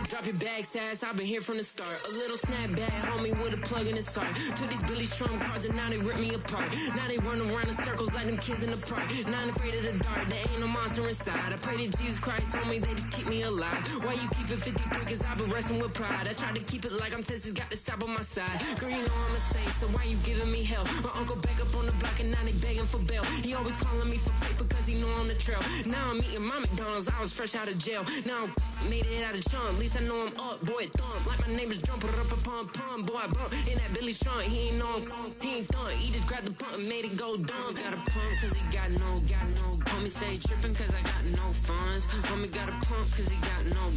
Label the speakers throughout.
Speaker 1: Drop your bag, sass, I've been here from the start. A little snapback, homie, with a plug in his heart. Took these Billy Strum cards and now they rip me apart. Now they run around in circles like them kids in the park. Not afraid of the dark, there ain't no monster inside. I pray to Jesus Christ, homie, they just keep me alive. Why you keep it 53? Cause I've been wrestling with pride. I try to keep it like I'm Texas, got the stop on my side. Girl, you know I'm a saint, so why you giving me hell? My uncle back up on the block and now they begging for bail. He always calling me for paper cause he know I'm the trail. Now I'm eating my McDonald's, I was fresh out of jail. Now I made it out of chump, at least I know I'm up, boy, thump. Like my neighbor's jumper up a pump, pump. Boy, I bump in that Billy Strong, he ain't know him, he ain't thump. He just grabbed the pump and made it go dumb. Got a pump cause he got no. Homie stay tripping cause I got no funds. Homie got a pump cause he got no.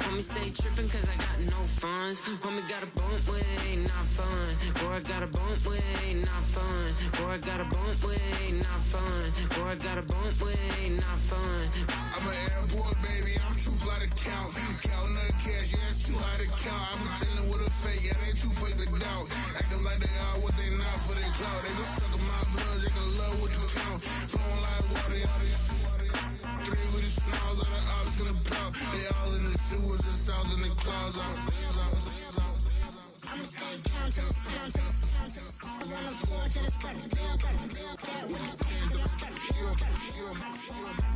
Speaker 1: Homie stay tripping cause I got no funds. Homie got a bump with ain't not fun. Boy, I got a bump with ain't not fun. Boy, I got a bump with ain't not fun. Boy, I got a bump with ain't not fun.
Speaker 2: I'm an airport baby, I'm too fly to count. Counting the cash, yeah, it's too high to count. I'm pretending with a fake, yeah, they too fake to doubt. Acting like they are what they not for their clout. They just sucking my blood, they can love what you count. Flowing like water, three with the smiles, all the ops gonna pout. They all in the sewers and south in the clouds.
Speaker 3: I'ma stay down to the sound, to the sound, to the sound. On the floor to the steps, build that with the pan to the steps.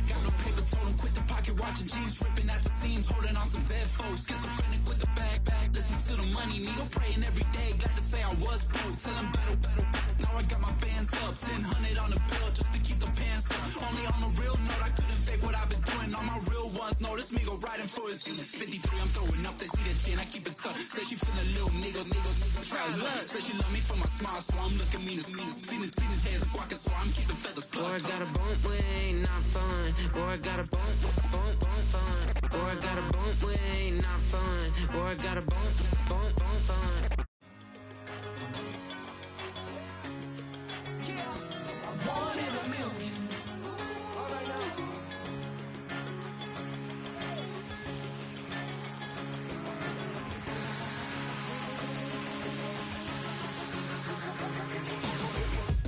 Speaker 4: Got no paper, told him quit the pocket watching jeans, ripping at the seams, holding on some dead foes. Schizophrenic with the bag, listen to the money, nigga praying every day. Glad to say I was broke, tell him battle. Now I got my bands up, 1000 on the bill just to keep the pants up. Only on a real note, I couldn't fake what I've been doing. All my real ones know this me go riding for it. 53, I'm throwing up, they see the chain, I keep it tough. Say she feeling little nigga, try look. Say she love me for my smile, so I'm looking mean as Seen his head squawking, so I'm keeping feathers plucked.
Speaker 1: Boy, I got a bump with ain't not fun. Boy, I got a bump fun. Boy, I got a bump with ain't not fun. Boy, I got a bump fun.
Speaker 3: Yeah, I'm one in a million. All right now.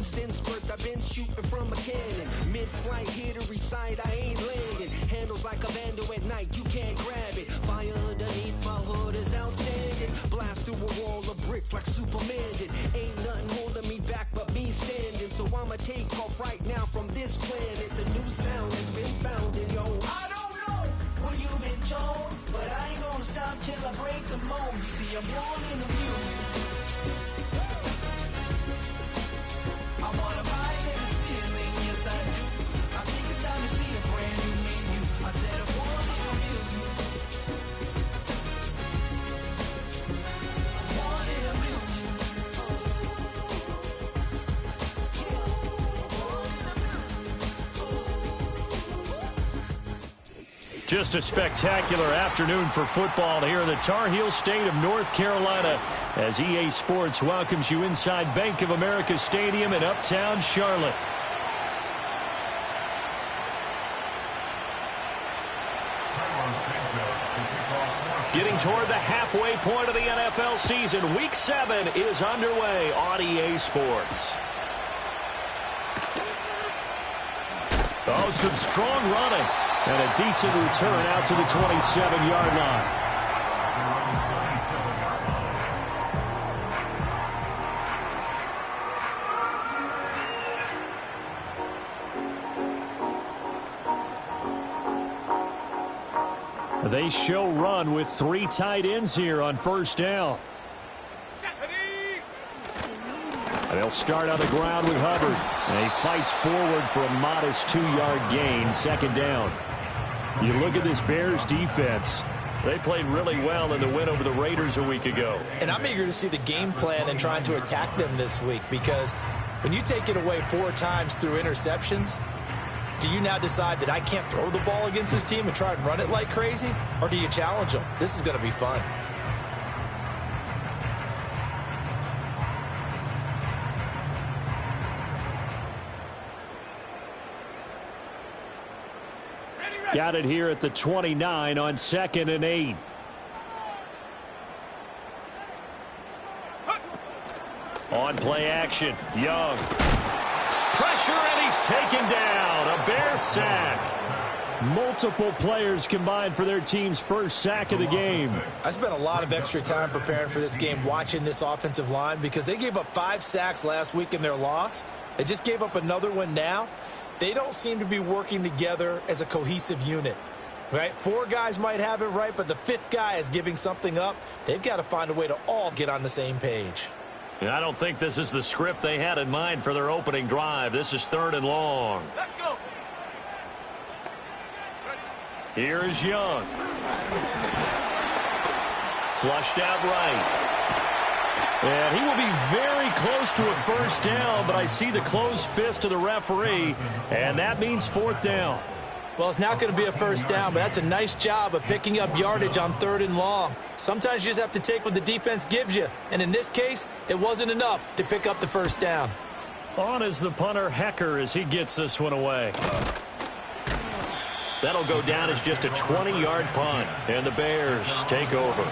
Speaker 3: Since birth, I've been shooting from a cannon. Mid-flight, here to recite, I ain't landing. Handles like a vandal at night, you can't grab it. Fire underneath my hood is outstanding. Blast through a wall of bricks like Superman did. Ain't nothing holding me back but me standing. So I'ma take off right now from this planet. The new sound has been found in yo. I don't know what you've been told, but I ain't gonna stop till I break the mold. You see, I'm born in the music. I wanna rise in the ceiling, yes I do. I think it's time to see a brand new menu. I said I'm born in a million. I'm born in a million.
Speaker 5: Just a spectacular afternoon for football here in the Tar Heel state of North Carolina as EA Sports welcomes you inside Bank of America Stadium in Uptown Charlotte. Getting toward the halfway point of the NFL season, Week 7 is underway on EA Sports. Oh, some strong running. And a decent return out to the 27-yard line. They show run with 3 tight ends here on first down. They'll start on the ground with Hubbard. And he fights forward for a modest 2-yard gain, second down. You look at this Bears defense. They played really well in the win over the Raiders a week ago.
Speaker 6: And I'm eager to see the game plan and trying to attack them this week, because when you take it away 4 times through interceptions, do you now decide that I can't throw the ball against this team and try and run it like crazy? Or do you challenge them? This is going to be fun.
Speaker 5: Got it here at the 29 on 2nd and 8. On play action, Young. Pressure, and he's taken down. A Bears sack. Multiple players combined for their team's first sack of the game.
Speaker 6: I spent a lot of extra time preparing for this game watching this offensive line because they gave up 5 sacks last week in their loss. They just gave up another one now. They don't seem to be working together as a cohesive unit. Right? 4 guys might have it right, but the 5th guy is giving something up. They've got to find a way to all get on the same page.
Speaker 5: And I don't think this is the script they had in mind for their opening drive. This is 3rd and long.
Speaker 7: Let's go.
Speaker 5: Here is Young. Flushed out right. And he will be very close to a first down, but I see the closed fist of the referee, and that means 4th down.
Speaker 6: Well, it's not going to be a first down, but that's a nice job of picking up yardage on 3rd and long. Sometimes you just have to take what the defense gives you, and in this case, it wasn't enough to pick up the first down.
Speaker 5: On is the punter, Hecker, as he gets this one away. That'll go down as just a 20-yard punt, and the Bears take over.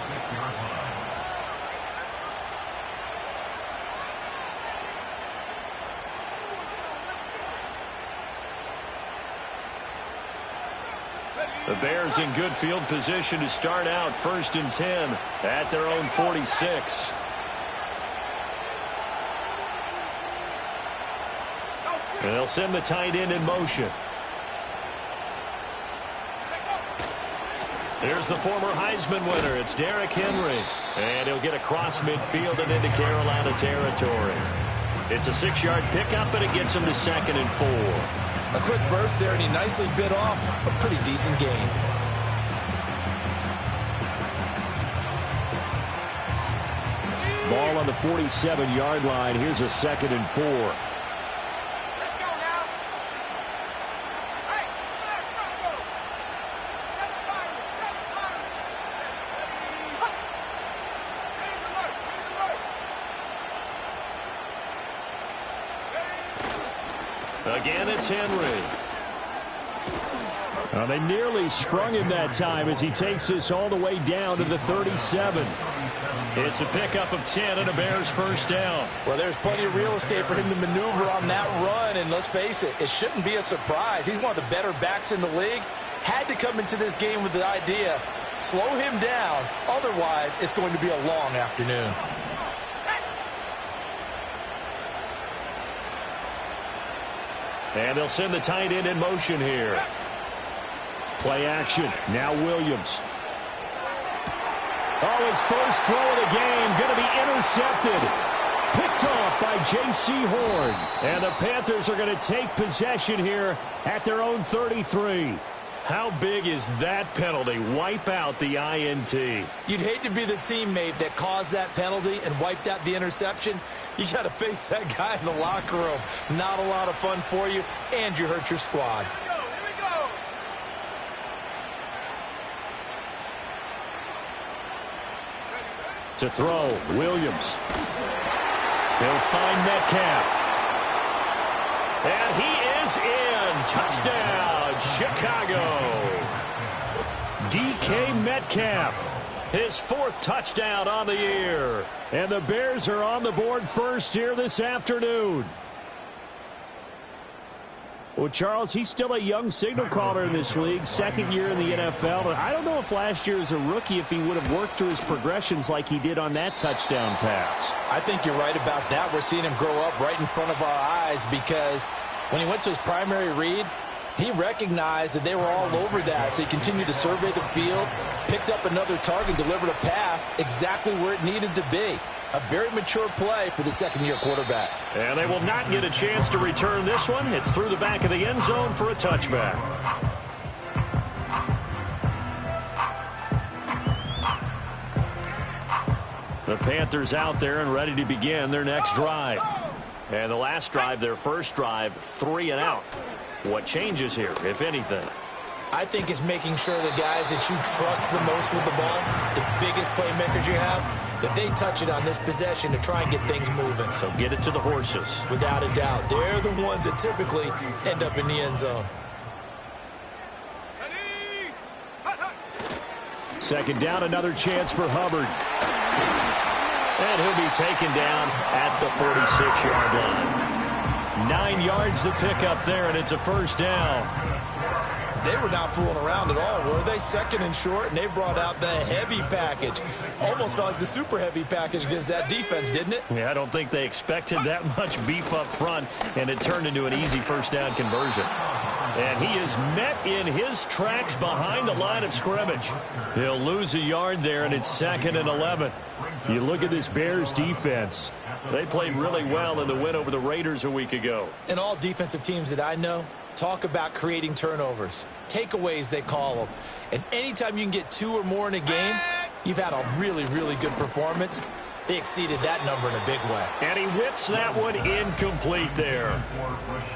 Speaker 5: The Bears in good field position to start out 1st and 10 at their own 46. And they'll send the tight end in motion. There's the former Heisman winner. It's Derrick Henry. And he'll get across midfield and into Carolina territory. It's a 6-yard pickup, and it gets him to 2nd and 4.
Speaker 6: A quick burst there, and he nicely bit off a pretty decent gain.
Speaker 5: Ball on the 47-yard line. Here's a 2nd and 4.
Speaker 7: Let's go now. Hey, let's go. 7-5.
Speaker 5: Again, it's Henry. Well, they nearly sprung him that time as he takes this all the way down to the 37. It's a pickup of 10 and a Bears first down.
Speaker 6: Well, there's plenty of real estate for him to maneuver on that run, and let's face it, it shouldn't be a surprise. He's one of the better backs in the league. Had to come into this game with the idea, slow him down, otherwise it's going to be a long afternoon.
Speaker 5: And they'll send the tight end in motion here. Play action. Now Williams. Oh, his first throw of the game going to be intercepted. Picked off by J.C. Horn. And the Panthers are going to take possession here at their own 33. How big is that penalty? Wipe out the INT.
Speaker 6: You'd hate to be the teammate that caused that penalty and wiped out the interception. You got to face that guy in the locker room. Not a lot of fun for you, and you hurt your squad.
Speaker 7: Here we go.
Speaker 5: To throw, Williams. He'll find Metcalf. And he is in. Touchdown, Chicago. DK Metcalf. His 4th touchdown on the year. And the Bears are on the board first here this afternoon. Well, Charles, he's still a young signal caller in this league, 2nd year in the NFL. And I don't know if last year as a rookie, if he would have worked through his progressions like he did on that touchdown pass.
Speaker 6: I think you're right about that. We're seeing him grow up right in front of our eyes because when he went to his primary read, he recognized that they were all over that. So he continued to survey the field, picked up another target, delivered a pass exactly where it needed to be. A very mature play for the 2nd-year quarterback.
Speaker 5: And they will not get a chance to return this one. It's through the back of the end zone for a touchback. The Panthers out there and ready to begin their next drive. And the last drive, their first drive, 3 and out. What changes here, if anything?
Speaker 6: I think it's making sure the guys that you trust the most with the ball, the biggest playmakers you have, that they touch it on this possession to try and get things moving.
Speaker 5: So get it to the horses.
Speaker 6: Without a doubt. They're the ones that typically end up in the end zone.
Speaker 5: 2nd down, another chance for Hubbard. And he'll be taken down at the 46-yard line. 9 yards to pick up there, and it's a first down.
Speaker 6: They were not fooling around at all, were they? Second and short, and they brought out the heavy package. Almost felt like the super heavy package against that defense, didn't it?
Speaker 5: Yeah, I don't think they expected that much beef up front, and it turned into an easy first down conversion. And he is met in his tracks behind the line of scrimmage. He'll lose a yard there, and it's 2nd and 11. You look at this Bears defense. They played really well in the win over the Raiders a week ago.
Speaker 6: And all defensive teams that I know talk about creating turnovers. Takeaways, they call them. And anytime you can get 2 or more in a game, you've had a really, really good performance. They exceeded that number in a big way.
Speaker 5: And he whips that one incomplete there.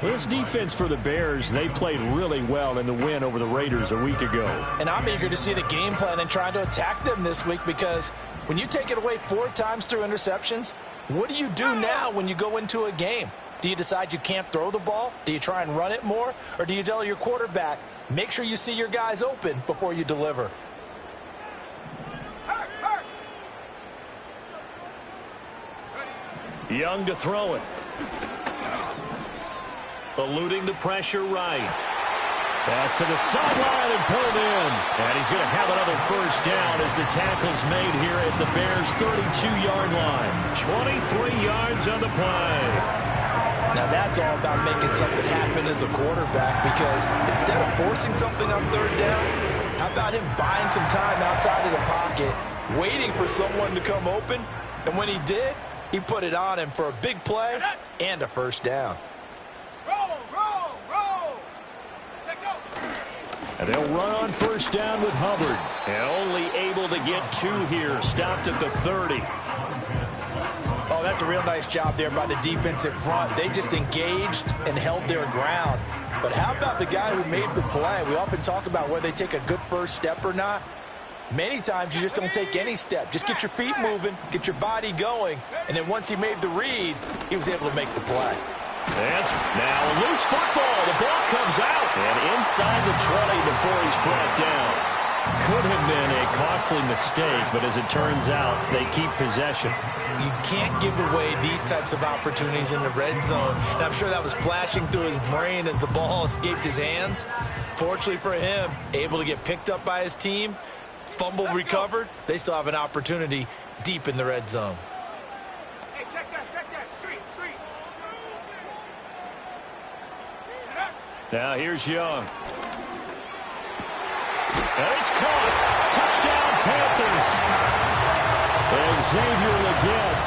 Speaker 5: This defense for the Bears, they played really well in the win over the Raiders a week ago.
Speaker 8: And I'm eager to see the game plan and trying to attack them this week, because when you take it away 4 times through interceptions, what do you do now when you go into a game? Do you decide you can't throw the ball? Do you try and run it more? Or do you tell your quarterback, make sure you see your guys open before you deliver?
Speaker 5: Young to throw it. Eluding the pressure right. Pass to the sideline and pulled in. And he's going to have another first down as the tackle's made here at the Bears' 32-yard line. 23 yards on the play.
Speaker 8: Now that's all about making something happen as a quarterback, because instead of forcing something on 3rd down, how about him buying some time outside of the pocket, waiting for someone to come open, and when he did, he put it on him for a big play and a first down.
Speaker 7: Roll, roll, roll. Check go.
Speaker 5: And they'll run on first down with Hubbard. And only able to get 2 here. Stopped at the 30.
Speaker 8: Oh, that's a real nice job there by the defensive front. They just engaged and held their ground. But how about the guy who made the play? We often talk about whether they take a good first step or not. Many times you just don't take any step. Just get your feet moving, get your body going, and then once he made the read, he was able to make the play.
Speaker 5: That's now a loose football. The ball comes out and inside the 20 before he's brought down. Could have been a costly mistake, but as it turns out, they keep possession.
Speaker 6: You can't give away these types of opportunities in the red zone. And I'm sure that was flashing through his brain as the ball escaped his hands. Fortunately for him, able to get picked up by his team, fumble recovered. They still have an opportunity deep in the red zone.
Speaker 7: Hey, check that, street.
Speaker 5: Now here's Young. And it's caught. Touchdown, Panthers. And Xavier Legette,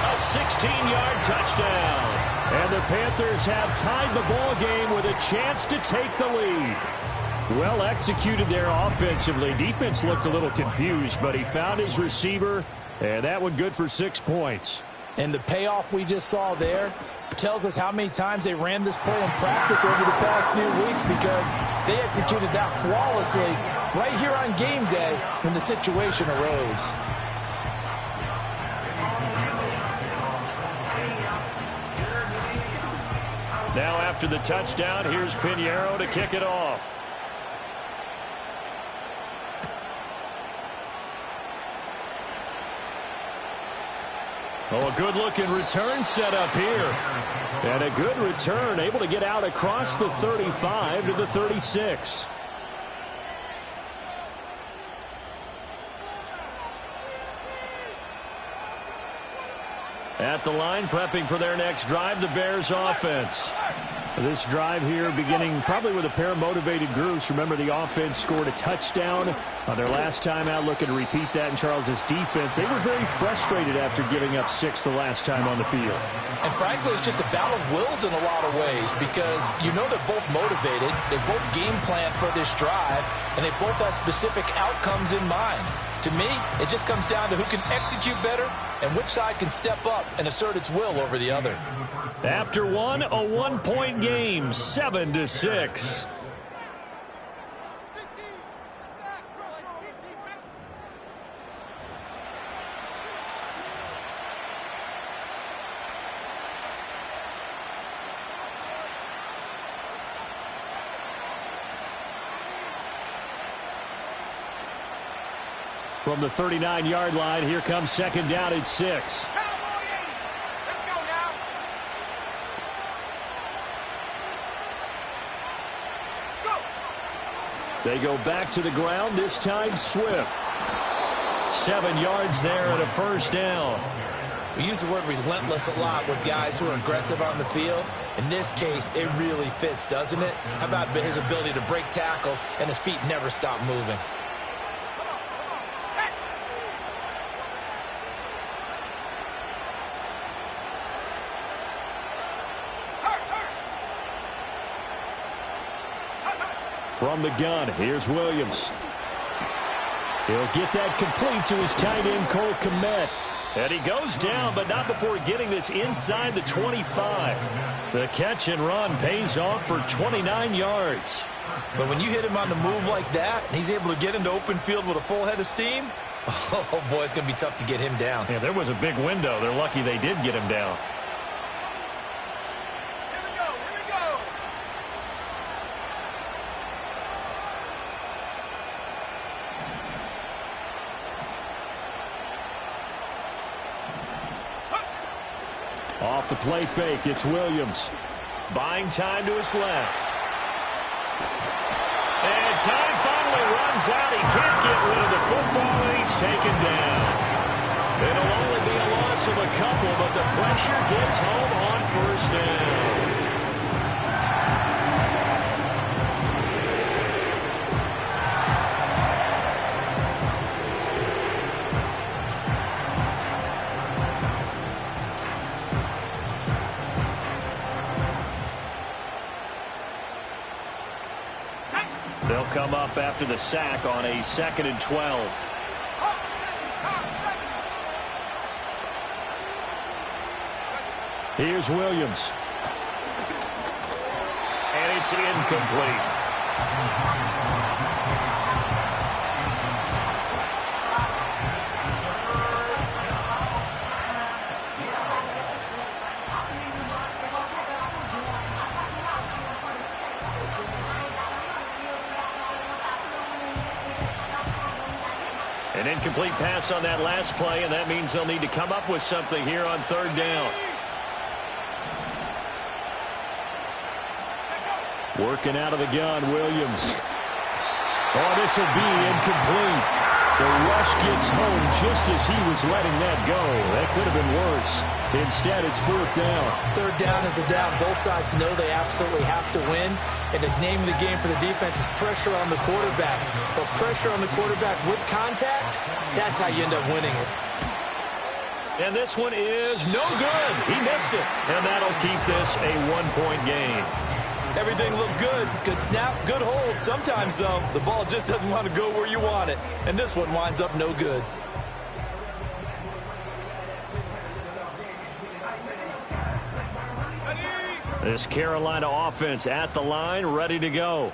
Speaker 5: a 16-yard touchdown. And the Panthers have tied the ball game with a chance to take the lead. Well executed there offensively. Defense looked a little confused, but he found his receiver, and that one good for 6 points.
Speaker 8: And the payoff we just saw there tells us how many times they ran this play in practice over the past few weeks, because they executed that flawlessly right here on game day when the situation arose.
Speaker 5: Now after the touchdown, here's Pinheiro to kick it off. Oh, a good-looking return set up here. And a good return, able to get out across the 35 to the 36. At the line, prepping for their next drive, the Bears offense. This drive here beginning probably with a pair of motivated groups. Remember, the offense scored a touchdown on their last time out. Looking to repeat that in Charles's defense. They were very frustrated after giving up 6 the last time on the field.
Speaker 8: And frankly, it's just a battle of wills in a lot of ways, because you know they're both motivated. They both game plan for this drive, and they both have specific outcomes in mind. To me, it just comes down to who can execute better and which side can step up and assert its will over the other.
Speaker 5: After one, a one-point game, 7-6. From the 39-yard line, here comes second down at 6. They go back to the ground, this time Swift. 7 yards there and a first down.
Speaker 6: We use the word relentless a lot with guys who are aggressive on the field. In this case, it really fits, doesn't it? How about his ability to break tackles and his feet never stop moving?
Speaker 5: From the gun, here's Williams. He'll get that complete to his tight end, Cole Kmet. And he goes down, but not before getting this inside the 25. The catch and run pays off for 29 yards.
Speaker 6: But when you hit him on the move like that, and he's able to get into open field with a full head of steam, oh, boy, it's going to be tough to get him down.
Speaker 5: Yeah, there was a big window. They're lucky they did get him down. Off the play fake, it's Williams. Buying time to his left. And time finally runs out. He can't get rid of the football, and he's taken down. It'll only be a loss of a couple, but the pressure gets home on first down. They'll come up after the sack on a 2nd and 12. Here's Williams. And it's incomplete. An incomplete pass on that last play, and that means they'll need to come up with something here on 3rd down. Working out of the gun, Williams. Oh, this will be incomplete. The rush gets home just as he was letting that go. That could have been worse. Instead, it's 4th down. 3rd down is the down. Both sides know they absolutely have to win. And the name of the game for the defense is pressure on the quarterback. But pressure on the quarterback with contact, that's how you end up winning it. And this one is no good. He missed it. And that'll keep this a 1-point game. Everything looked good. Good snap, good hold. Sometimes, though, the ball just doesn't want to go where you want it. And this one winds up no good. This Carolina offense at the line, ready to go.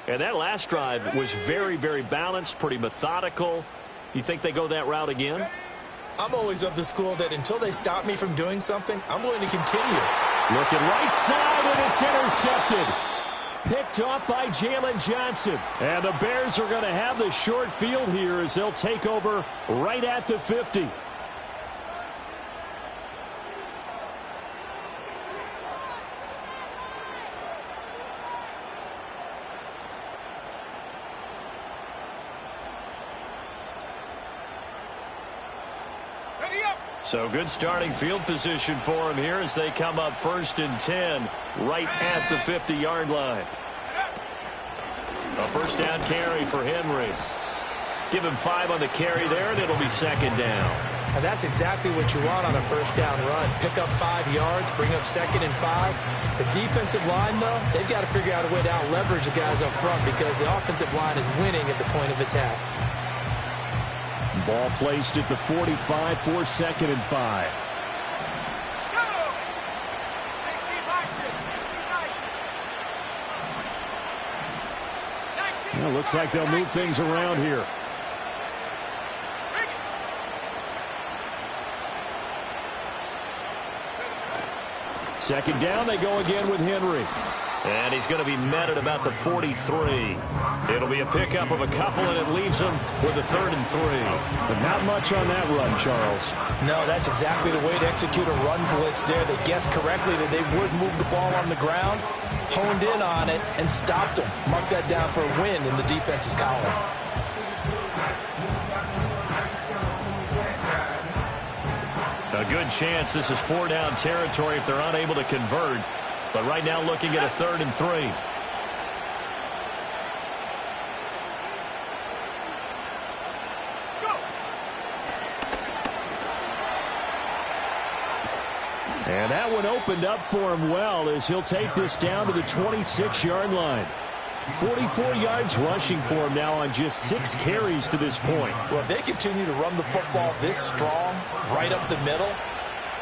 Speaker 5: And that last drive was very, very balanced, pretty methodical. You think they go that route again? I'm always of the school that until they stop me from doing something, I'm going to continue. Looking right side, and it's intercepted. Picked off by Jalen Johnson. And the Bears are going to have the short field here as they'll take over right at the 50. So good starting field position for him here as they come up 1st and 10 right at the 50-yard line. A first down carry for Henry. Give him 5 on the carry there, and it'll be 2nd down. And that's exactly what you want on a first down run. Pick up 5 yards, bring up 2nd and 5. The defensive line, though, they've got to figure out a way to out-leverage the guys up front because the offensive line is winning at the point of attack. Ball placed at the 45 for 2nd and 5. Well, looks like they'll move things around here. Second down, they go again with Henry. And he's going to be met at about the 43. It'll be a pickup of a couple, and it leaves him with a 3rd and 3. But not much on that run, Charles.
Speaker 8: No, that's exactly the way to execute a run blitz there. They guessed correctly that they would move the ball on the ground, honed in on it, and stopped them. Mark that down for a win in the defense's column.
Speaker 5: A good chance this is 4-down territory if they're unable to convert. But right now looking at a 3rd and 3. And that one opened up for him well as he'll take this down to the 26-yard line. 44 yards rushing for him now on just 6 carries to this point.
Speaker 8: Well, if they continue to run the football this strong, right up the middle,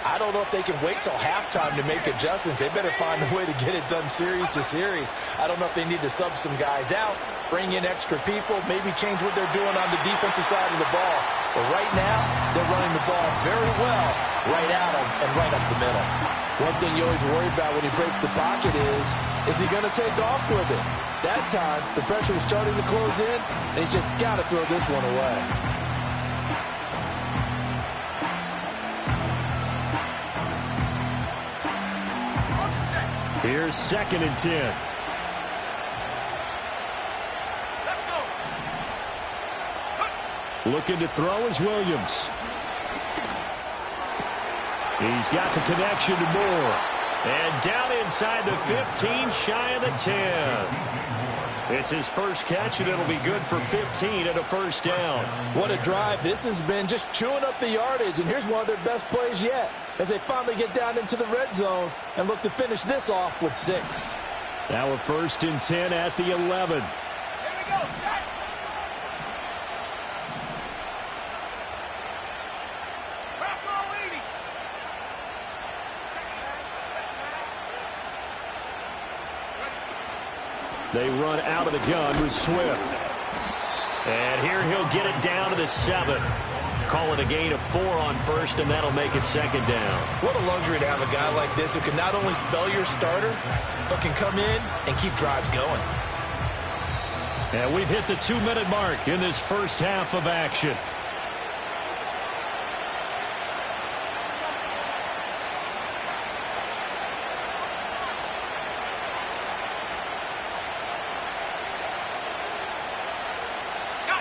Speaker 8: I don't know if they can wait till halftime to make adjustments. They better find a way to get it done series to series. I don't know if they need to sub some guys out, bring in extra people, maybe change what they're doing on the defensive side of the ball. But right now, they're running the ball very well right at him and right up the middle.
Speaker 9: One thing you always worry about when he breaks the pocket is he going to take off with it? That time, the pressure was starting to close in, and he's just got to throw this one away.
Speaker 5: Here's 2nd and 10.
Speaker 7: Let's go.
Speaker 5: Looking to throw is Williams. He's got the connection to Moore. And down inside the 15, shy of the 10. It's his first catch, and it'll be good for 15 and a 1st down.
Speaker 9: What a drive. This has been just chewing up the yardage, and here's one of their best plays yet as they finally get down into the red zone and look to finish this off with 6.
Speaker 5: Now a 1st and 10 at the 11.
Speaker 7: Here we go. Set. Crack on leading.
Speaker 5: They run out of the gun with Swift. And here he'll get it down to the 7. Call it a gain of 4 on 1st, and that'll make it 2nd down.
Speaker 6: What a luxury to have a guy like this who can not only spell your starter, but can come in and keep drives going.
Speaker 5: And we've hit the 2-minute mark in this first half of action.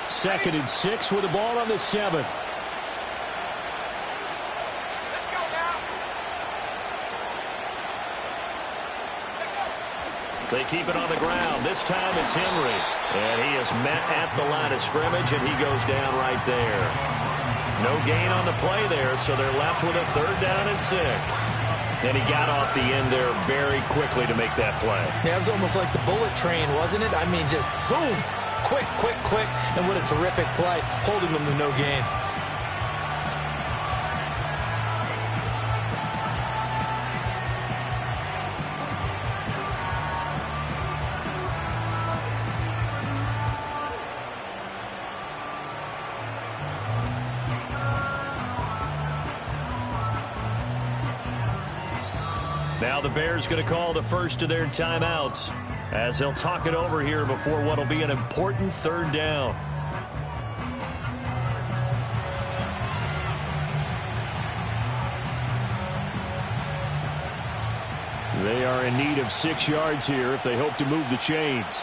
Speaker 5: Second and 6 with the ball on the 7.
Speaker 7: Let's go now.
Speaker 5: They keep it on the ground. This time it's Henry. And he is met at the line of scrimmage, and he goes down right there. No gain on the play there, so they're left with a 3rd down and 6. And he got off the end there very quickly to make that play.
Speaker 6: Yeah, it was almost like the bullet train, wasn't it? I mean, just zoom. Quick, quick, quick, and what a terrific play, holding them to no gain.
Speaker 5: Now the Bears going to call the first of their timeouts as they'll talk it over here before what will be an important 3rd down. They are in need of 6 yards here if they hope to move the chains.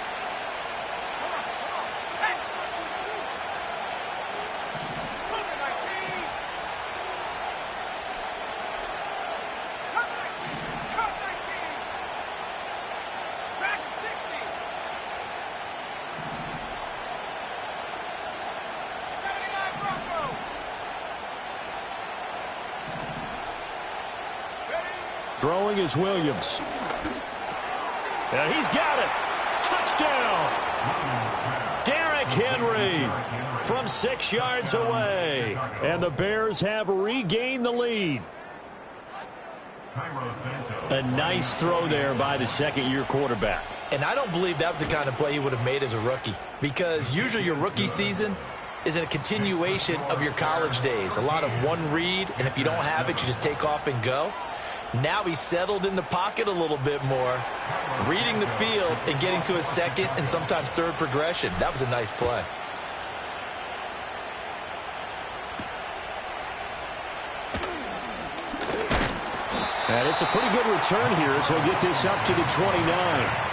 Speaker 5: Throwing is Williams. And he's got it. Touchdown. Derrick Henry from 6 yards away. And the Bears have regained the lead. A nice throw there by the 2nd-year quarterback.
Speaker 6: And I don't believe that was the kind of play he would have made as a rookie, because usually your rookie season is a continuation of your college days. A lot of one read, and if you don't have it, you just take off and go.
Speaker 8: Now he's settled in the pocket a little bit more, reading the field and getting to a second and sometimes third progression. That was a nice play.
Speaker 5: And it's a pretty good return here as he'll get this up to the 29.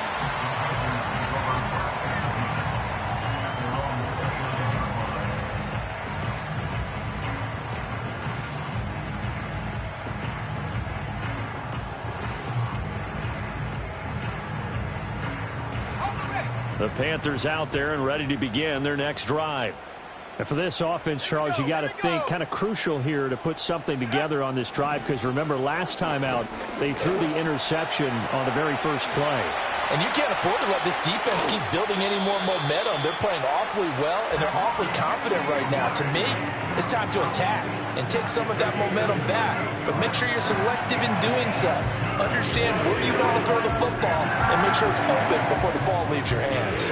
Speaker 5: The Panthers out there and ready to begin their next drive.
Speaker 10: And for this offense, Charles, you got to think kind of crucial here to put something together on this drive, because remember last time out they threw the interception on the very first play.
Speaker 8: And you can't afford to let this defense keep building any more momentum. They're playing awfully well, and they're awfully confident right now. To me, it's time to attack and take some of that momentum back, but make sure you're selective in doing so. Understand where you want to throw the football and make sure it's open before the ball leaves your hands.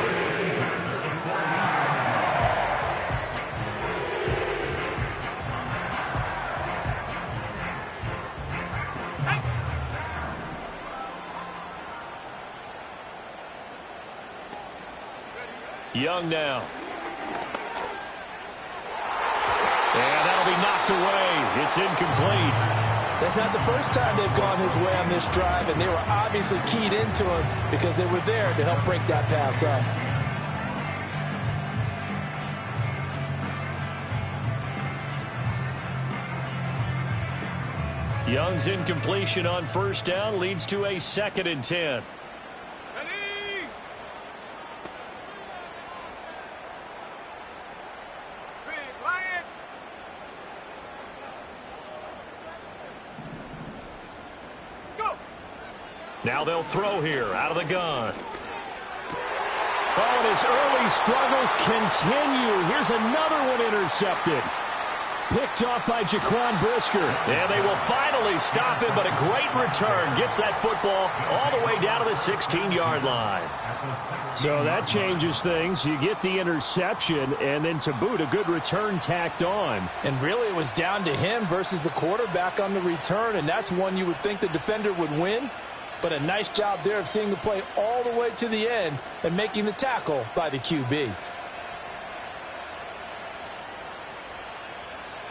Speaker 5: Young now. And that'll be knocked away. It's incomplete.
Speaker 8: That's not the first time they've gone his way on this drive, and they were obviously keyed into him because they were there to help break that pass up.
Speaker 5: Young's incompletion on first down leads to a 2nd and 10. Now they'll throw here out of the gun. Oh, and his early struggles continue. Here's another one intercepted. Picked off by Jaquan Brisker. And they will finally stop him, but a great return. Gets that football all the way down to the 16-yard line.
Speaker 10: So that changes things. You get the interception, and then to boot, a good return tacked on.
Speaker 8: And really it was down to him versus the quarterback on the return, and that's one you would think the defender would win. But a nice job there of seeing the play all the way to the end and making the tackle by the QB.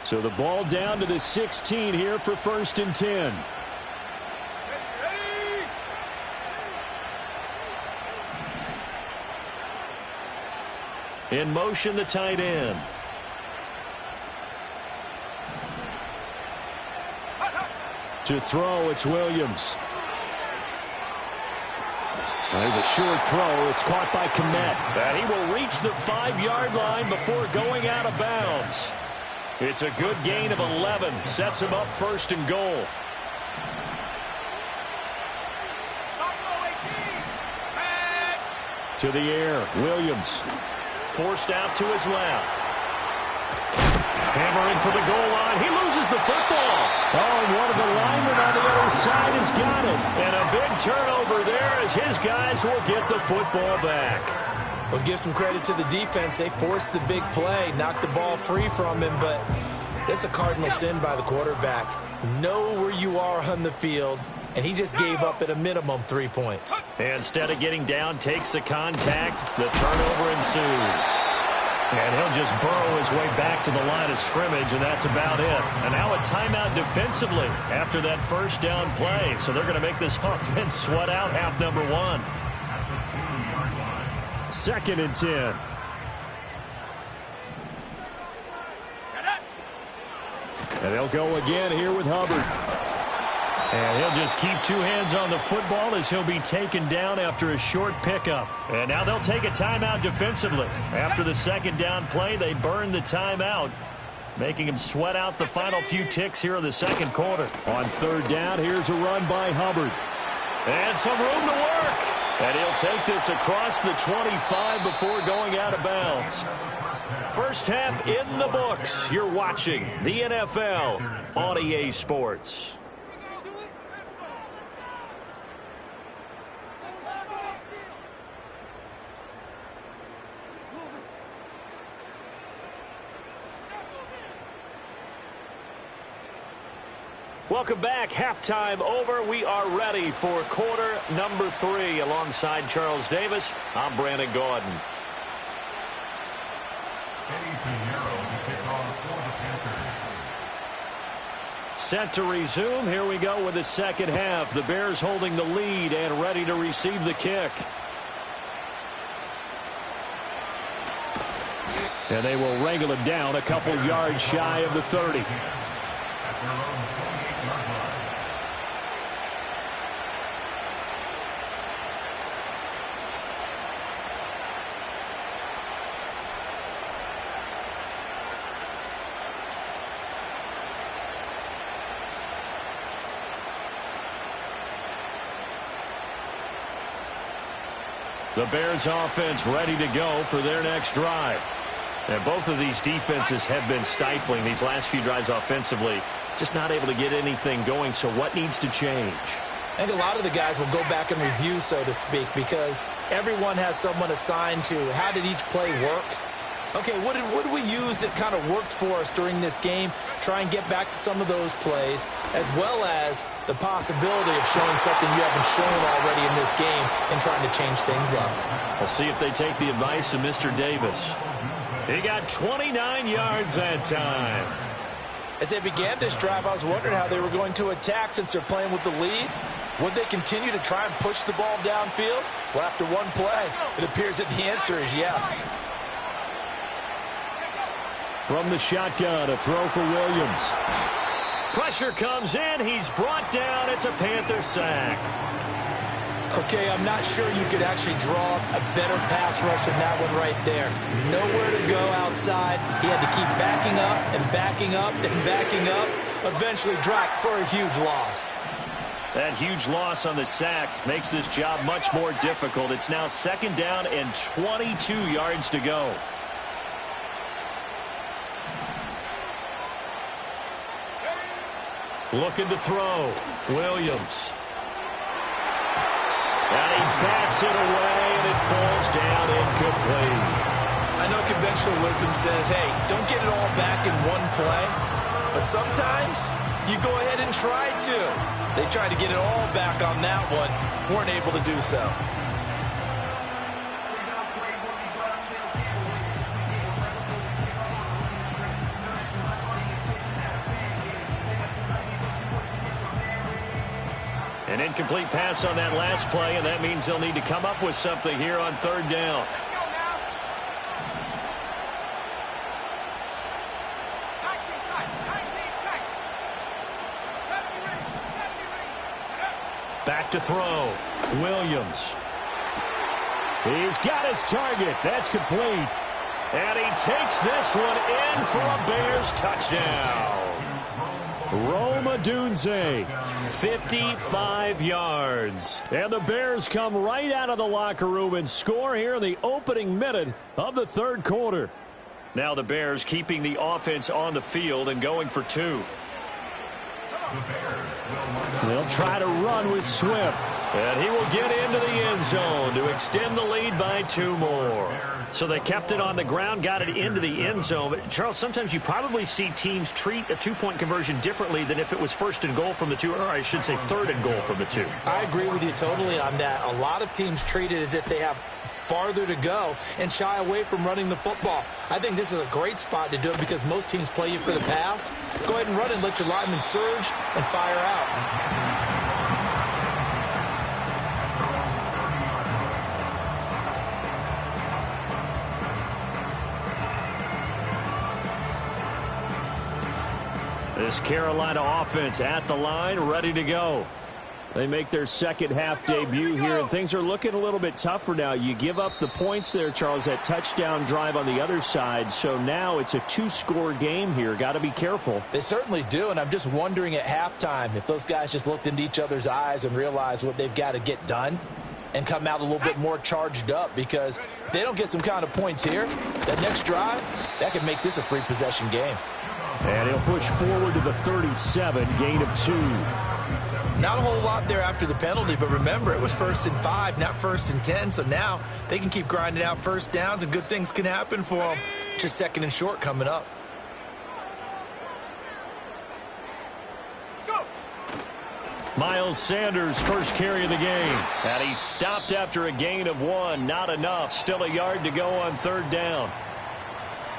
Speaker 10: So the ball down to the 16 here for 1st and 10.
Speaker 5: In motion, the tight end.
Speaker 10: To throw, it's Williams. There's a short throw. It's caught by Kmet.
Speaker 5: And he will reach the 5-yard line before going out of bounds. It's a good gain of 11. Sets him up 1st and goal.
Speaker 10: To the air, Williams.
Speaker 5: Forced out to his left. Hammering for the goal line. He loses the football.
Speaker 10: Oh, and one of the linemen on the other side has got it.
Speaker 5: And a big turnover there as his guys will get the football back.
Speaker 8: We'll give some credit to the defense. They forced the big play, knocked the ball free from him, but it's a cardinal sin by the quarterback. Know where you are on the field, and he just gave up at a minimum 3 points.
Speaker 5: And instead of getting down, takes the contact. The turnover ensues. And he'll just burrow his way back to the line of scrimmage, and that's about it. And now a timeout defensively after that first down play. So they're going to make this offense sweat out half number 1.
Speaker 10: 2nd and 10.
Speaker 5: And they'll go again here with Hubbard. And he'll just keep 2 hands on the football as he'll be taken down after a short pickup. And now they'll take a timeout defensively. After the 2nd down play, they burn the timeout, making him sweat out the final few ticks here in the 2nd quarter.
Speaker 10: On 3rd down, here's a run by Hubbard.
Speaker 5: And some room to work. And he'll take this across the 25 before going out of bounds. First half in the books. You're watching the NFL on EA Sports. Welcome back. Halftime over. We are ready for quarter number 3. Alongside Charles Davis, I'm Brandon Gaudin. Set to resume. Here we go with the second half. The Bears holding the lead and ready to receive the kick. And they will wrangle it down a couple yards shy of the 30. The Bears offense ready to go for their next drive. And both of these defenses have been stifling these last few drives offensively. Just not able to get anything going. So what needs to change?
Speaker 8: I think a lot of the guys will go back and review, so to speak, because everyone has someone assigned to how did each play work. Okay, what did we use that kind of worked for us during this game? Try and get back to some of those plays, as well as the possibility of showing something you haven't shown already in this game and trying to change things up.
Speaker 5: We'll see if they take the advice of Mr. Davis. He got 29 yards that time.
Speaker 8: As they began this drive, I was wondering how they were going to attack since they're playing with the lead. Would they continue to try and push the ball downfield? Well, after one play, it appears that the answer is yes.
Speaker 5: From the shotgun, a throw for Williams. Pressure comes in. He's brought down. It's a Panther sack.
Speaker 8: Okay, I'm not sure you could actually draw a better pass rush than that one right there. Nowhere to go outside. He had to keep backing up and backing up and backing up. Eventually dropped for a huge loss.
Speaker 5: That huge loss on the sack makes this job much more difficult. It's now second down and 22 yards to go. Looking to throw. Williams. And he bats it away, and it falls down incomplete.
Speaker 8: I know conventional wisdom says, hey, don't get it all back in one play. But sometimes you go ahead and try to. They tried to get it all back on that one. Weren't able to do so.
Speaker 5: An incomplete pass on that last play, and that means they'll need to come up with something here on third down.
Speaker 7: Let's go now. 19 tight. 19 tight. 70 ring. 70 ring.
Speaker 5: Back to throw. Williams. He's got his target. That's complete. And he takes this one in for a Bears touchdown. Roma Dunze, 55 yards. And the Bears come right out of the locker room and score here in the opening minute of the third quarter. Now the Bears keeping the offense on the field and going for 2. They'll try to run with Swift. And he will get into the end zone to extend the lead by 2 more. So they kept it on the ground, got it into the end zone. But Charles, sometimes you probably see teams treat a 2-point conversion differently than if it was first and goal from the 2, or I should say third and goal from the 2.
Speaker 8: I agree with you totally on that. A lot of teams treat it as if they have farther to go and shy away from running the football. I think this is a great spot to do it because most teams play you for the pass. Go ahead and run and let your linemen surge and fire out.
Speaker 5: This Carolina offense at the line, ready to go. They make their second half debut here, and things are looking a little bit tougher now. You give up the points there, Charles, that touchdown drive on the other side. So now it's a 2-score game here. Got to be careful.
Speaker 8: They certainly do, and I'm just wondering at halftime if those guys just looked into each other's eyes and realized what they've got to get done and come out a little bit more charged up, because if they don't get some kind of points here, that next drive, that could make this a free possession game.
Speaker 5: And he'll push forward to the 37, gain of 2.
Speaker 8: Not a whole lot there after the penalty, but remember, it was 1st and 5, not 1st and 10, so now they can keep grinding out first downs and good things can happen for them. Just 2nd and short coming up.
Speaker 7: Go.
Speaker 5: Miles Sanders' first carry of the game. And he's stopped after a gain of 1. Not enough. Still a yard to go on 3rd down.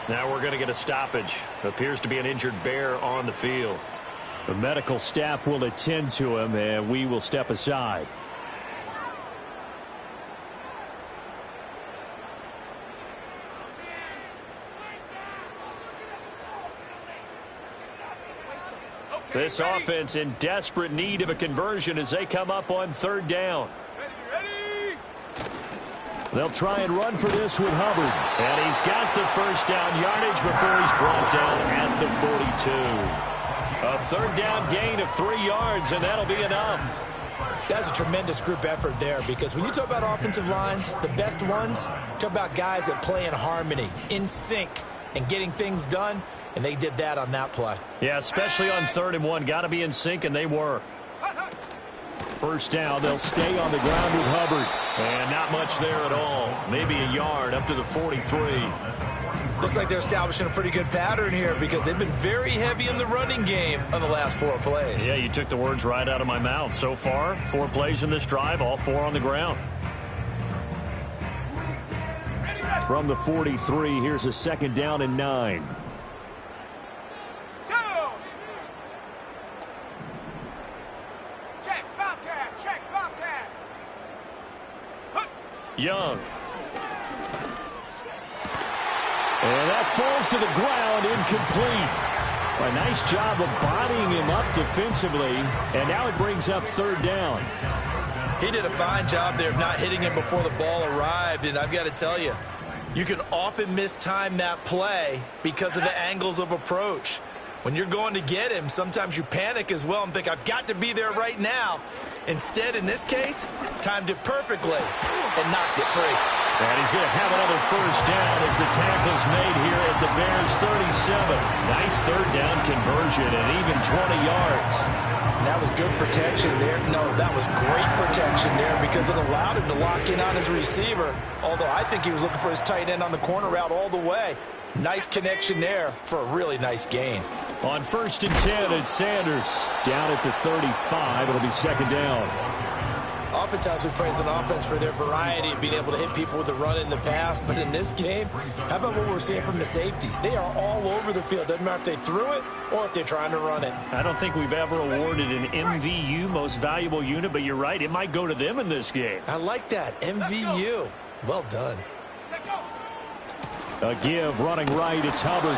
Speaker 5: Now we're going to get a stoppage. Appears to be an injured Bear on the field.
Speaker 10: The medical staff will attend to him, and we will step aside.
Speaker 5: This offense in desperate need of a conversion as they come up on 3rd down.
Speaker 10: They'll try and run for this with Hubbard.
Speaker 5: And he's got the first down yardage before he's brought down at the 42. A 3rd down gain of 3 yards, and that'll be enough.
Speaker 6: That's a tremendous group effort there, because when you talk about offensive lines, the best ones, talk about guys that play in harmony, in sync, and getting things done, and they did that on that play.
Speaker 5: Yeah, especially on 3rd and 1. Got to be in sync, and they were.
Speaker 10: First down, they'll stay on the ground with Hubbard.
Speaker 5: And not much there at all. Maybe a yard up to the 43.
Speaker 6: Looks like they're establishing a pretty good pattern here, because they've been very heavy in the running game on the last 4 plays.
Speaker 5: Yeah, you took the words right out of my mouth. So far, 4 plays in this drive, all 4 on the ground.
Speaker 10: From the 43, here's a 2nd down and 9.
Speaker 5: Young.
Speaker 10: And that falls to the ground, incomplete. A nice job of bodying him up defensively, and now it brings up 3rd down.
Speaker 6: He did a fine job there of not hitting him before the ball arrived, and I've got to tell you, you can often mistime that play because of the angles of approach. When you're going to get him, sometimes you panic as well and think, I've got to be there right now. Instead, in this case, timed it perfectly and knocked it free.
Speaker 5: And he's going to have another first down as the tackle's made here at the Bears' 37. Nice 3rd down conversion and even 20 yards.
Speaker 8: And that was good protection there. No, that was great protection there because it allowed him to lock in on his receiver. Although I think he was looking for his tight end on the corner route all the way. Nice connection there for a really nice gain.
Speaker 10: On 1st and 10, it's Sanders. Down at the 35, it'll be 2nd down.
Speaker 6: Oftentimes we praise an offense for their variety of being able to hit people with the run in the pass. But in this game, how about what we're seeing from the safeties? They are all over the field. Doesn't matter if they threw it or if they're trying to run it.
Speaker 5: I don't think we've ever awarded an MVU, most valuable unit, but you're right. It might go to them in this game.
Speaker 6: I like that. MVU. Well done.
Speaker 10: A give running right. It's Hubbard.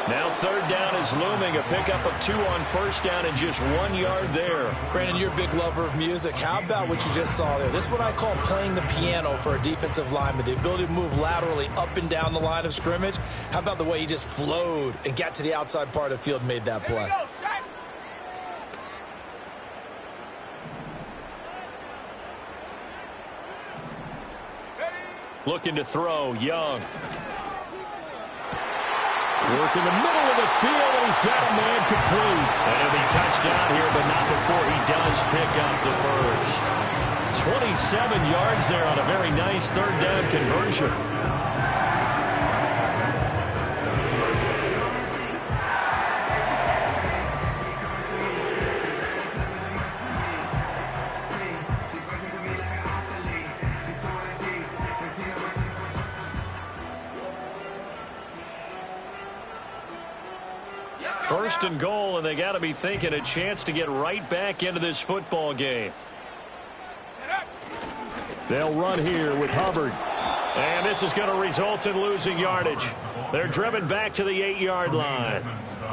Speaker 5: Now 3rd down is looming. A pickup of 2 on 1st down and just 1 yard there.
Speaker 6: Brandon, you're a big lover of music. How about what you just saw there? This is what I call playing the piano for a defensive lineman. The ability to move laterally up and down the line of scrimmage. How about the way he just flowed and got to the outside part of the field and made that play?
Speaker 5: Looking to throw, Young.
Speaker 10: Work in the middle of the field, and he's got a man complete.
Speaker 5: And he'll be touchdown here, but not before he does pick up the first. 27 yards there on a very nice 3rd down conversion. First and goal, and they got to be thinking a chance to get right back into this football game.
Speaker 10: They'll run here with Hubbard.
Speaker 5: And this is going to result in losing yardage. They're driven back to the 8-yard line.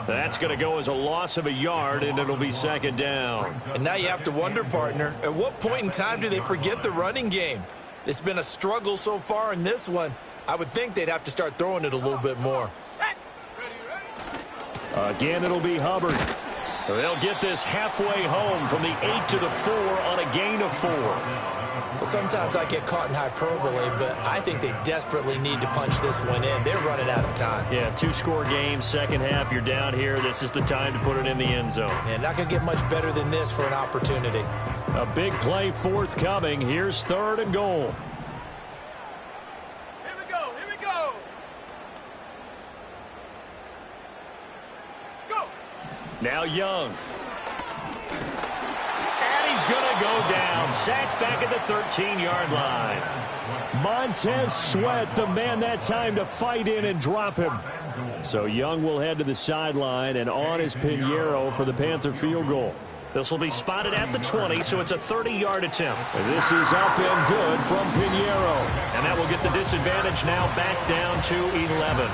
Speaker 5: That's going to go as a loss of a yard, and it'll be 2nd down.
Speaker 6: And now you have to wonder, partner, at what point in time do they forget the running game? It's been a struggle so far in this one. I would think they'd have to start throwing it a little bit more.
Speaker 10: Again, it'll be Hubbard.
Speaker 5: They'll get this halfway home from the 8 to the 4 on a gain of 4.
Speaker 6: Well, sometimes I get caught in hyperbole, but I think they desperately need to punch this one in. They're running out of time.
Speaker 5: Yeah, 2-score game, second half, you're down here. This is the time to put it in the end zone.
Speaker 6: Yeah, not going to get much better than this for an opportunity.
Speaker 10: A big play forthcoming. Here's 3rd and goal. Now Young.
Speaker 5: And he's is going to go down. Sacked back at the 13-yard line.
Speaker 10: Montez Sweat, the man that time to fight in and drop him. So Young will head to the sideline, and on is Pinheiro for the Panther field goal.
Speaker 5: This will be spotted at the 20, so it's a 30-yard attempt.
Speaker 10: And this is up and good from Pinheiro.
Speaker 5: And that will get the disadvantage now back down to 11.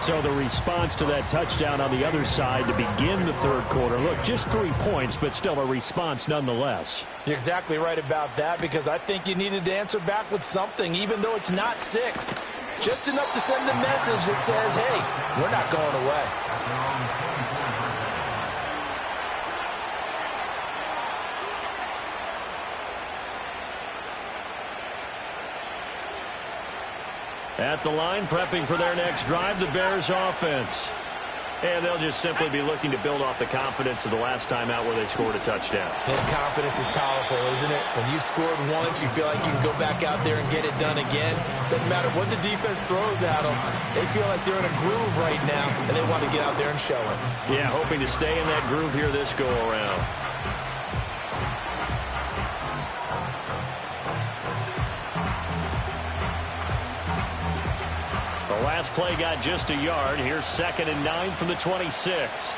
Speaker 10: So the response to that touchdown on the other side to begin the third quarter. Look, just 3 points, but still a response nonetheless.
Speaker 8: You're exactly right about that, because I think you needed to answer back with something, even though it's not 6. Just enough to send a message that says, hey, we're not going away.
Speaker 10: At the line, prepping for their next drive, the Bears offense.
Speaker 5: And they'll just simply be looking to build off the confidence of the last time out where they scored a touchdown.
Speaker 8: And confidence is powerful, isn't it? When you've scored once, you feel like you can go back out there and get it done again. Doesn't matter what the defense throws at them. They feel like they're in a groove right now, and they want to get out there and show it.
Speaker 5: Yeah, hoping to stay in that groove here this go-around. The last play got just a yard. Here's 2nd and 9 from the 26.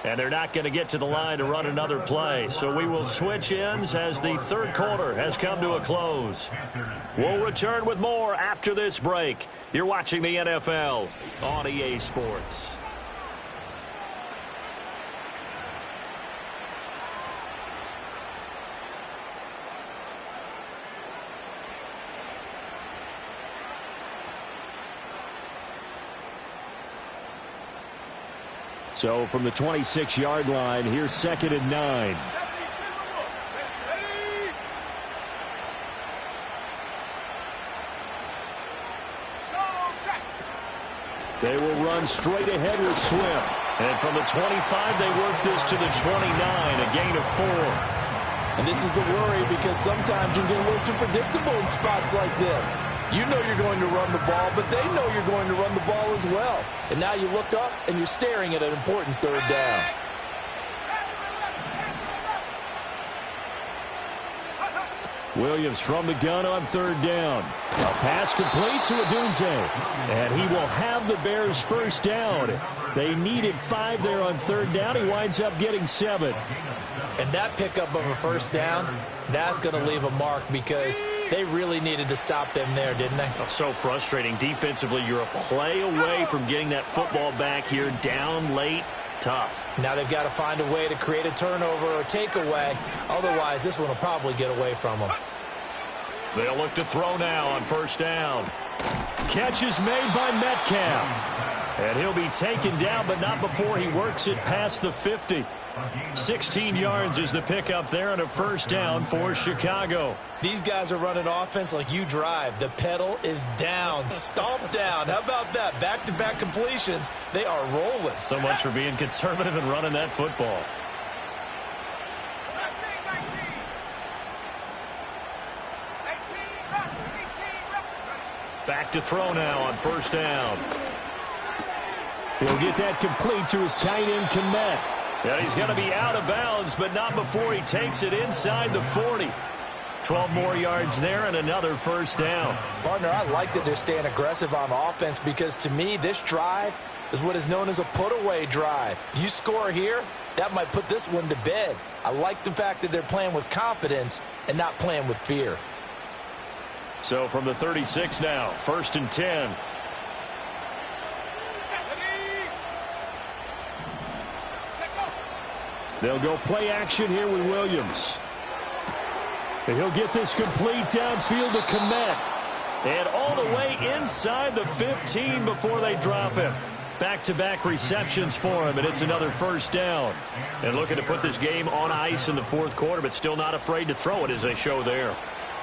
Speaker 5: And they're not going to get to the line to run another play. So we will switch ends as the third quarter has come to a close. We'll return with more after this break. You're watching the NFL on EA Sports.
Speaker 10: So from the 26-yard line, here's 2nd and 9. They will run straight ahead with Swift. And from the 25, they work this to the 29, a gain of 4.
Speaker 9: And this is the worry, because sometimes you get a little too predictable in spots like this. You know you're going to run the ball, but they know you're going to run the ball as well. And now you look up and you're staring at an important third down.
Speaker 10: Williams from the gun on 3rd down. A pass complete to Odunze. And he will have the Bears first down. They needed 5 there on 3rd down. He winds up getting 7.
Speaker 8: And that pickup of a first down, that's going to leave a mark, because they really needed to stop them there, didn't they?
Speaker 5: Oh, so frustrating. Defensively, you're a play away from getting that football back here, down late. Tough.
Speaker 8: Now they've got to find a way to create a turnover or takeaway. Otherwise, this one will probably get away from them.
Speaker 5: They'll look to throw now on 1st down.
Speaker 10: Catch is made by Metcalf. And he'll be taken down, but not before he works it past the 50. 16 yards is the pickup there on a 1st down for Chicago.
Speaker 8: These guys are running offense like you drive. The pedal is down, stomped down. How about that? Back-to-back completions. They are rolling.
Speaker 5: So much for being conservative and running that football. Back to throw now on 1st down.
Speaker 10: He'll get that complete to his tight end, Kmet.
Speaker 5: Yeah, he's going to be out of bounds, but not before he takes it inside the 40. 12 more yards there and another 1st down.
Speaker 8: Partner, I like that they're staying aggressive on offense, because to me, this drive is what is known as a put-away drive. You score here, that might put this one to bed. I like the fact that they're playing with confidence and not playing with fear.
Speaker 5: So from the 36 now, 1st and 10.
Speaker 10: They'll go play action here with Williams. And he'll get this complete downfield to Kmet.
Speaker 5: And all the way inside the 15 before they drop him. Back-to-back receptions for him, and it's another 1st down. And looking to put this game on ice in the 4th quarter, but still not afraid to throw it as they show there.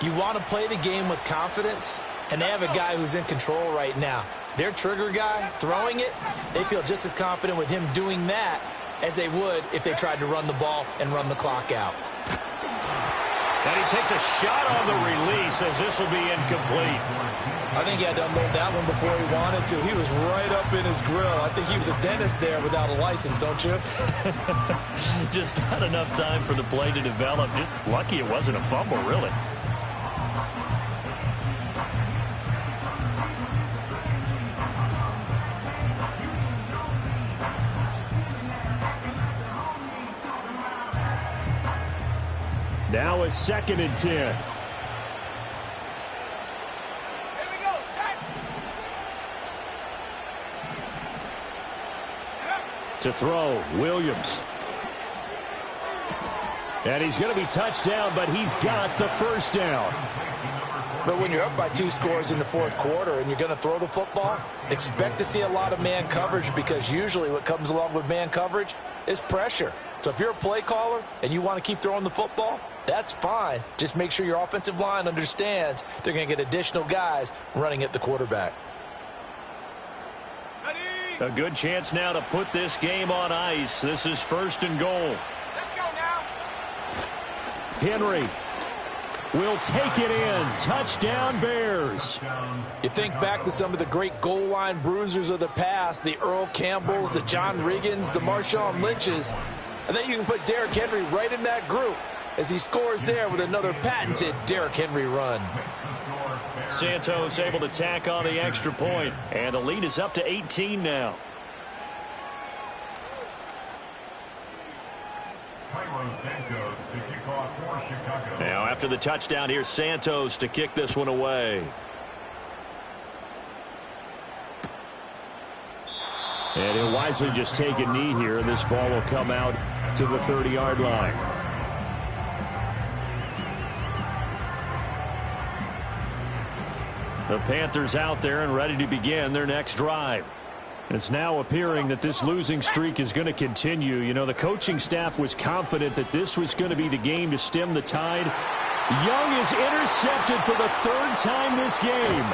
Speaker 8: You want to play the game with confidence, and they have a guy who's in control right now. Their trigger guy, throwing it, they feel just as confident with him doing that as they would if they tried to run the ball and run the clock out.
Speaker 5: And he takes a shot on the release as this will be incomplete.
Speaker 8: I think he had to unload that one before he wanted to. He was right up in his grill. I think he was a dentist there without a license, don't you?
Speaker 5: Just not enough time for the play to develop. Just lucky it wasn't a fumble, really. Now a 2nd and 10.
Speaker 7: Here we go, set.
Speaker 10: To throw, Williams. And he's going to be touched down, but he's got the first down.
Speaker 8: But when you're up by 2 scores in the 4th quarter and you're going to throw the football, expect to see a lot of man coverage, because usually what comes along with man coverage is pressure. So if you're a play caller and you want to keep throwing the football, that's fine. Just make sure your offensive line understands they're going to get additional guys running at the quarterback.
Speaker 10: A good chance now to put this game on ice. This is 1st and goal.
Speaker 7: Let's go now.
Speaker 10: Henry will take it in. Touchdown, Bears.
Speaker 8: You think back to some of the great goal line bruisers of the past, the Earl Campbells, the John Riggins, the Marshawn Lynches. I think you can put Derrick Henry right in that group as he scores there with another patented Derrick Henry run.
Speaker 10: Santos able to tack on the extra point, and the lead is up to 18 now. Now after the touchdown, here's Santos to kick this one away. And he'll wisely just take a knee here, and this ball will come out to the 30-yard line. The Panthers out there and ready to begin their next drive. It's now appearing that this losing streak is going to continue. You know, the coaching staff was confident that this was going to be the game to stem the tide. Young is intercepted for the 3rd time this game.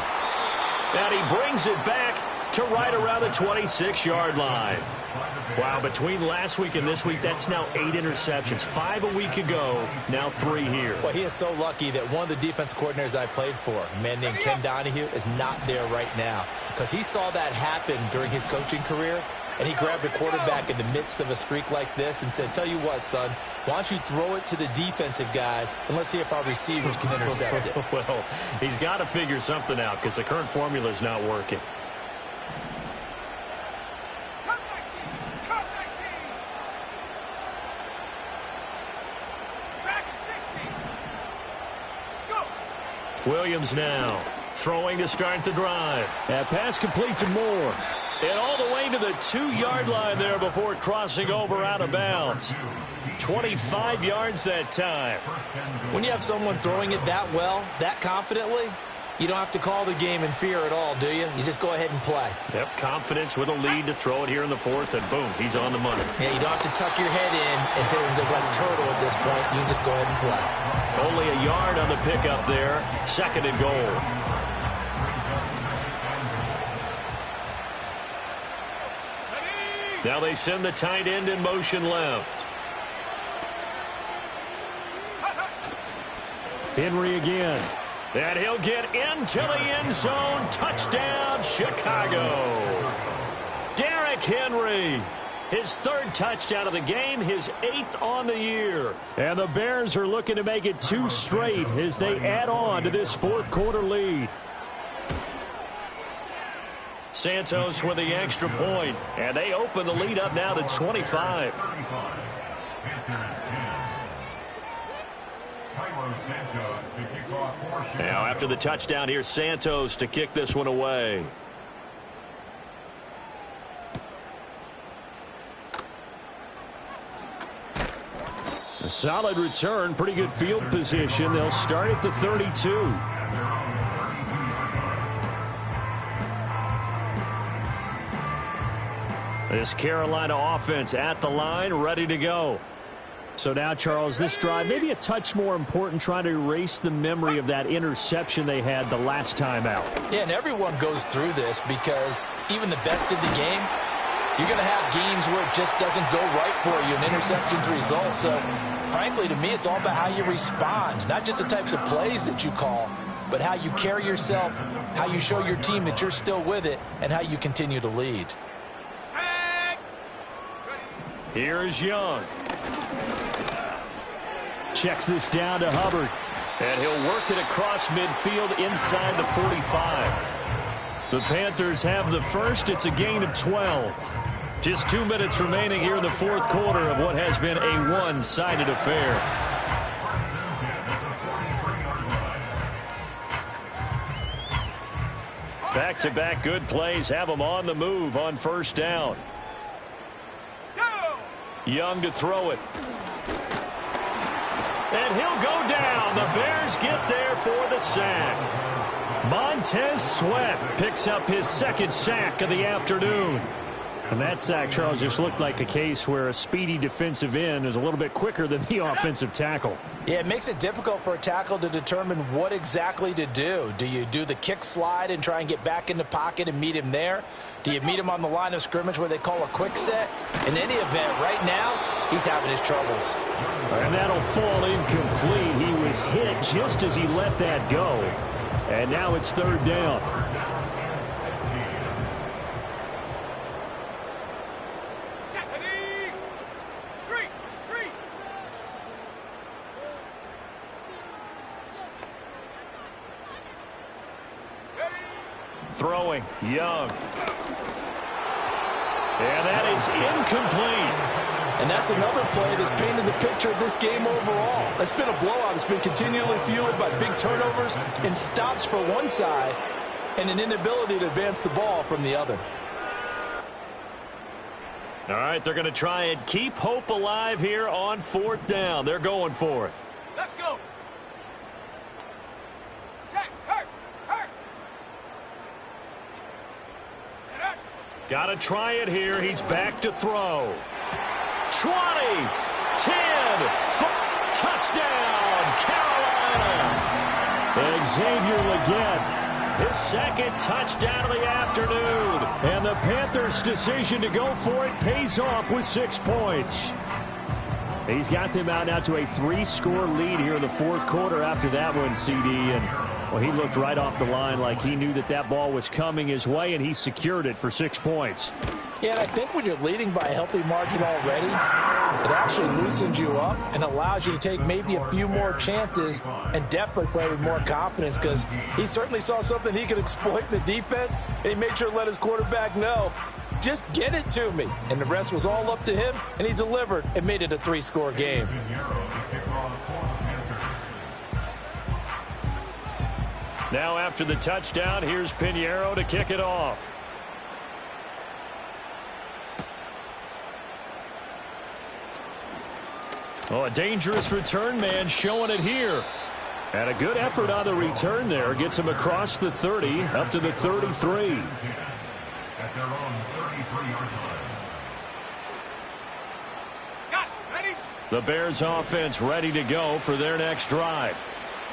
Speaker 10: And he brings it back to right around the 26-yard line. Wow, between last week and this week, that's now 8 interceptions. 5 a week ago, now 3 here.
Speaker 8: Well, he is so lucky that one of the defense coordinators I played for, a man named Ken Donahue, is not there right now, because he saw that happen during his coaching career, and he grabbed the quarterback in the midst of a streak like this and said, tell you what, son, why don't you throw it to the defensive guys, and let's see if our receivers can intercept it.
Speaker 10: Well, he's got to figure something out, because the current formula is not working. Williams now throwing to start the drive. That pass complete to Moore. And all the way to the 2-yard line there before crossing over out of bounds. 25 yards that time.
Speaker 8: When you have someone throwing it that well, that confidently, you don't have to call the game in fear at all, do you? You just go ahead and play.
Speaker 10: Yep, confidence with a lead to throw it here in the 4th, and boom, he's on the money.
Speaker 8: Yeah, you don't have to tuck your head in and look like turtle at this point. You can just go ahead and play.
Speaker 10: Only a yard on the pickup there. 2nd and goal. Now they send the tight end in motion left. Henry again. And he'll get into the end zone. Touchdown, Chicago. Derrick Henry. His 3rd touchdown of the game, his 8th on the year. And the Bears are looking to make it 2 straight as they add on to this 4th quarter lead. Santos with the extra point, and they open the lead up now to 25. Now after the touchdown, here's Santos to kick this one away. A solid return, pretty good field position. They'll start at the 32. This Carolina offense at the line, ready to go. So now, Charles, this drive maybe a touch more important, trying to erase the memory of that interception they had the last time out.
Speaker 8: Yeah, and everyone goes through this because even the best in the game, you're going to have games where it just doesn't go right for you, and interceptions result. So frankly, to me, it's all about how you respond, not just the types of plays that you call, but how you carry yourself, how you show your team that you're still with it, and how you continue to lead.
Speaker 10: Here's Young. Checks this down to Hubbard. And he'll work it across midfield inside the 45. The Panthers have the first. It's a gain of 12. Just 2 minutes remaining here in the fourth quarter of what has been a one-sided affair. Back-to-back good plays have them on the move on first down. Young to throw it. And he'll go down. The Bears get there for the sack. Montez Sweat picks up his second sack of the afternoon. And that sack, Charles, just looked like a case where a speedy defensive end is a little bit quicker than the offensive tackle.
Speaker 8: Yeah, it makes it difficult for a tackle to determine what exactly to do. Do you do the kick slide and try and get back in the pocket and meet him there? Do you meet him on the line of scrimmage where they call a quick set? In any event, right now, he's having his troubles.
Speaker 10: And that'll fall incomplete. He was hit just as he let that go. And now it's third down. Throwing, Young. And that is incomplete.
Speaker 9: And that's another play that's painted the picture of this game overall. It's been a blowout. It's been continually fueled by big turnovers and stops for one side and an inability to advance the ball from the other.
Speaker 10: All right, they're going to try and keep hope alive here on fourth down. They're going for it.
Speaker 7: Let's go.
Speaker 10: Got to try it here. He's back to throw. 20, 10, touchdown, Carolina. Xavier Legette, his second touchdown of the afternoon. And the Panthers' decision to go for it pays off with 6 points. He's got them out now to a 3-score lead here in the fourth quarter after that one, CD. And well, he looked right off the line like he knew that that ball was coming his way, and he secured it for 6 points.
Speaker 8: Yeah, and I think when you're leading by a healthy margin already, it actually loosens you up and allows you to take maybe a few more chances and definitely play with more confidence, because he certainly saw something he could exploit in the defense, and he made sure to let his quarterback know, just get it to me. And the rest was all up to him, and he delivered and made it a 3-score game.
Speaker 10: Now after the touchdown, here's Pinheiro to kick it off. Oh, a dangerous return man showing it here. And a good effort on the return there. Gets him across the 30 up to the 33.
Speaker 7: At their own 33-yard line.
Speaker 10: The Bears offense ready to go for their next drive.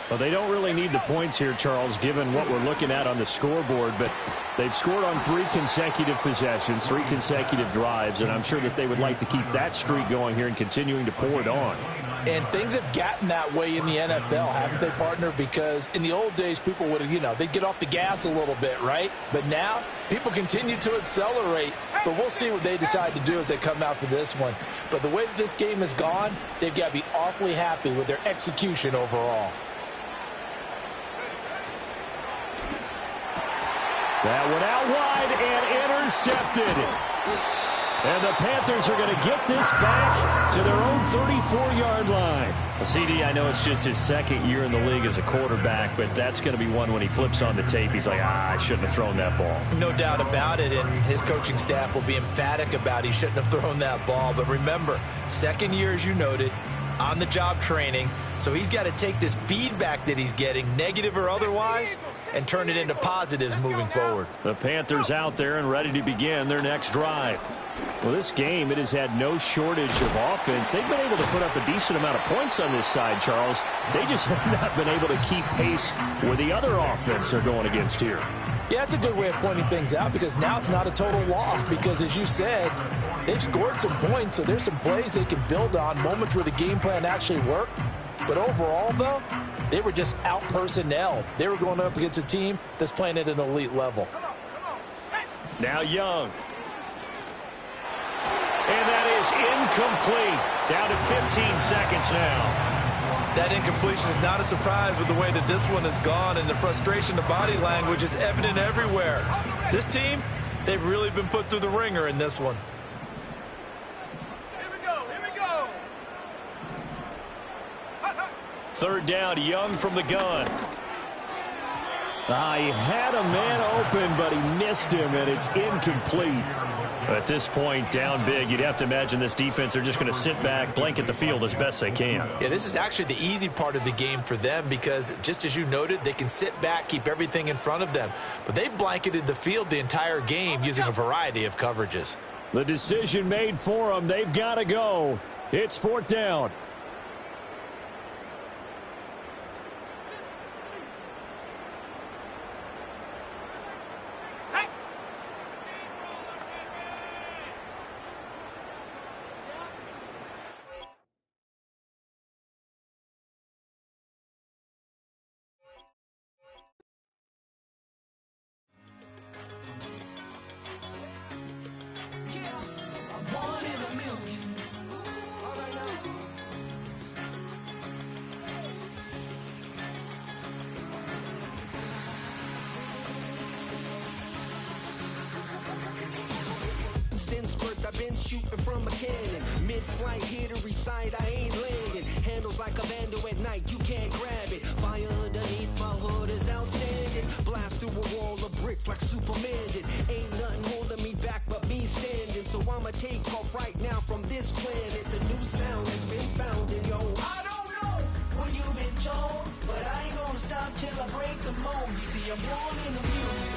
Speaker 10: Well, they don't really need the points here, Charles, given what we're looking at on the scoreboard, but they've scored on 3 consecutive possessions, 3 consecutive drives, and I'm sure that they would like to keep that streak going here and continuing to pour it on.
Speaker 8: And things have gotten that way in the NFL, haven't they, partner? Because in the old days, people would have, they'd get off the gas a little bit, right? But now, people continue to accelerate, but we'll see what they decide to do as they come out for this one. But the way that this game has gone, they've got to be awfully happy with their execution overall.
Speaker 10: That one out wide and intercepted. And the Panthers are going to get this back to their own 34-yard line. CD, I know it's just his second year in the league as a quarterback, but that's going to be one when he flips on the tape. He's like, I shouldn't have thrown that ball.
Speaker 8: No doubt about it, and his coaching staff will be emphatic about he shouldn't have thrown that ball. But remember, second year, as you noted, on-the-job training, so he's got to take this feedback that he's getting, negative or otherwise, and turn it into positives moving forward.
Speaker 10: The Panthers out there and ready to begin their next drive. Well, this game, it has had no shortage of offense. They've been able to put up a decent amount of points on this side, Charles. They just have not been able to keep pace where the other offense are going against here.
Speaker 8: Yeah, that's a good way of pointing things out, because now it's not a total loss, because as you said, They've scored some points, so there's some plays they can build on, moments where the game plan actually worked. But overall, though, they were just out-personnel. They were going up against a team that's playing at an elite level.
Speaker 10: Now Young. And that is incomplete. Down to 15 seconds now.
Speaker 8: That incompletion is not a surprise with the way that this one has gone, and the frustration, the body language is evident everywhere. This team, they've really been put through the ringer in this one.
Speaker 7: Here we go, here we go.
Speaker 10: Third down, Young from the gun. He had a man open, but he missed him, and it's incomplete. At this point, down big, you'd have to imagine this defense, they're just going to sit back, blanket the field as best they can.
Speaker 6: Yeah, this is actually the easy part of the game for them because, just as you noted, they can sit back, keep everything in front of them. But they blanketed the field the entire game using a variety of coverages.
Speaker 10: The decision made for them. They've got to go. It's fourth down.
Speaker 3: I've been shooting from a cannon. Mid-flight, here to recite, I ain't landing. Handles like a vandal at night, you can't grab it. Fire underneath my hood is outstanding. Blast through a wall of bricks like Superman did. Ain't nothing holding me back but me standing. So I'ma take off right now from this planet. The new sound has been found in yo. I don't know what you've been told, but I ain't gonna stop till I break the mold. You see, I'm born in the music.